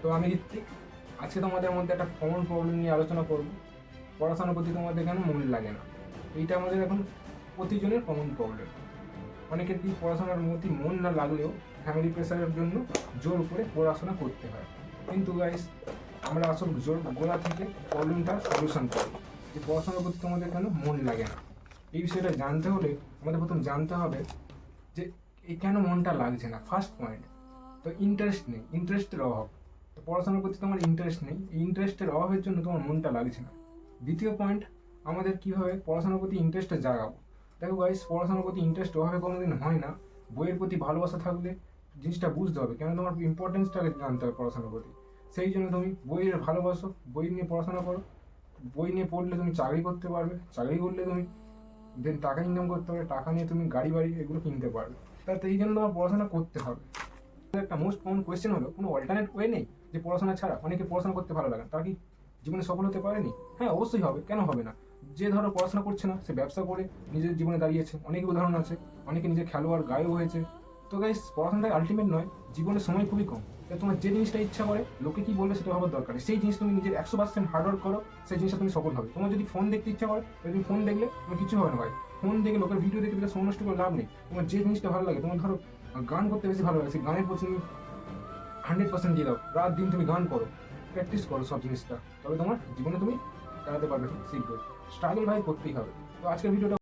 তো আমি ঋত্বিক। আজকে তোমাদের মধ্যে একটা কমন প্রবলেম নিয়ে আলোচনা করব। পড়াশোনার প্রতি তোমাদের কেন মন লাগে না? এইটা আমাদের এখন প্রতিজনের কমন প্রবলেম। অনেকের কি পড়াশোনার প্রতি মন না লাগলেও ফ্যামিলি প্রেশারের জন্য জোর করে পড়াশোনা করতে হয়। কিন্তু গাইস, আমরা আসল জোর গোড়া থেকে প্রবলেমটার সলিউশন করি, যে পড়াশোনার প্রতি তোমাদের কেন মন লাগে না। এই বিষয়টা জানতে হলে আমাদের প্রথম জানতে হবে যে এই কেন মনটা লাগছে না। ফার্স্ট পয়েন্ট তো ইন্টারেস্ট নেই, ইন্টারেস্টের অভাব। তো পড়াশোনার প্রতি তোমার ইন্টারেস্ট নেই, এই ইন্টারেস্টের অভাবের জন্য তোমার মনটা লাগছে না। দ্বিতীয় পয়েন্ট, আমাদের কীভাবে পড়াশোনার প্রতি ইন্টারেস্টটা জাগাবো। দেখো গাইস, পড়াশোনার প্রতি ইন্টারেস্ট ওভাবে কোনোদিন হয় না। বইয়ের প্রতি ভালোবাসা থাকলে জিনিসটা বুঝতে হবে, কেন তোমার ইম্পর্টেন্সটাকে জানতে হবে পড়াশোনার প্রতি। সেই জন্য তুমি বইয়ের ভালোবাসো, বই নিয়ে পড়াশোনা করো। বই নিয়ে পড়লে তুমি চাকরি করতে পারবে, চাকরি করলে তুমি দেন টাকা ইনকাম করতে পারবে, টাকা নিয়ে তুমি গাড়ি বাড়ি এগুলো কিনতে পারবে। তাতে এই জন্য তোমার পড়াশোনা করতে হবে। একটা মোস্ট কমন কোয়েশ্চেন হলো, কোনো অল্টারনেট ওয়ে নেই যে পড়াশোনা ছাড়া? অনেকে পড়াশোনা করতে ভালো লাগে, তারা কি জীবনে সফল হতে পারেনি? হ্যাঁ, অবশ্যই হবে, কেন হবে না। যে ধরো পড়াশোনা করছে না, সে ব্যবসা করে নিজের জীবনে দাঁড়িয়েছে, অনেক উদাহরণ আছে। অনেকে নিজের খেলোয়াড় গায়ক হয়েছে। তো গাইস, পড়াশোনাটা আলটিমেট নয়, জীবনের সময় খুবই কম। তাই তোমার যে জিনিসটা ইচ্ছা করে, লোকে কি বলবে সেটা ভাবার দরকার নেই। সেই জিনিস তুমি নিজের 100% হার্ডওয়ার্ক করো, সেই জিনিসটা তুমি সফল হবে। তোমার যদি ফোন দেখতে ইচ্ছা করে, তাহলে তুমি ফোন দেখলে তোমার কিছু হবে না ভাই। ফোন দেখে লোকের ভিডিও দেখে সময় নষ্ট করে লাভ নেই। তোমার যে জিনিসটা ভালো লাগে, তোমার ধরো গান করতে বেশি ভালো লাগে, সেই গানের প্রতি তুমি 100% দিয়ে দাও। রাত দিন তুমি গান করো, প্র্যাকটিস করো সব জিনিসটা, তবে তোমার জীবনে তুমি দাঁড়াতে পারবে শীঘ্রই। স্ট্রাগল ভাই করতেই হবে। তো আজকের ভিডিওটা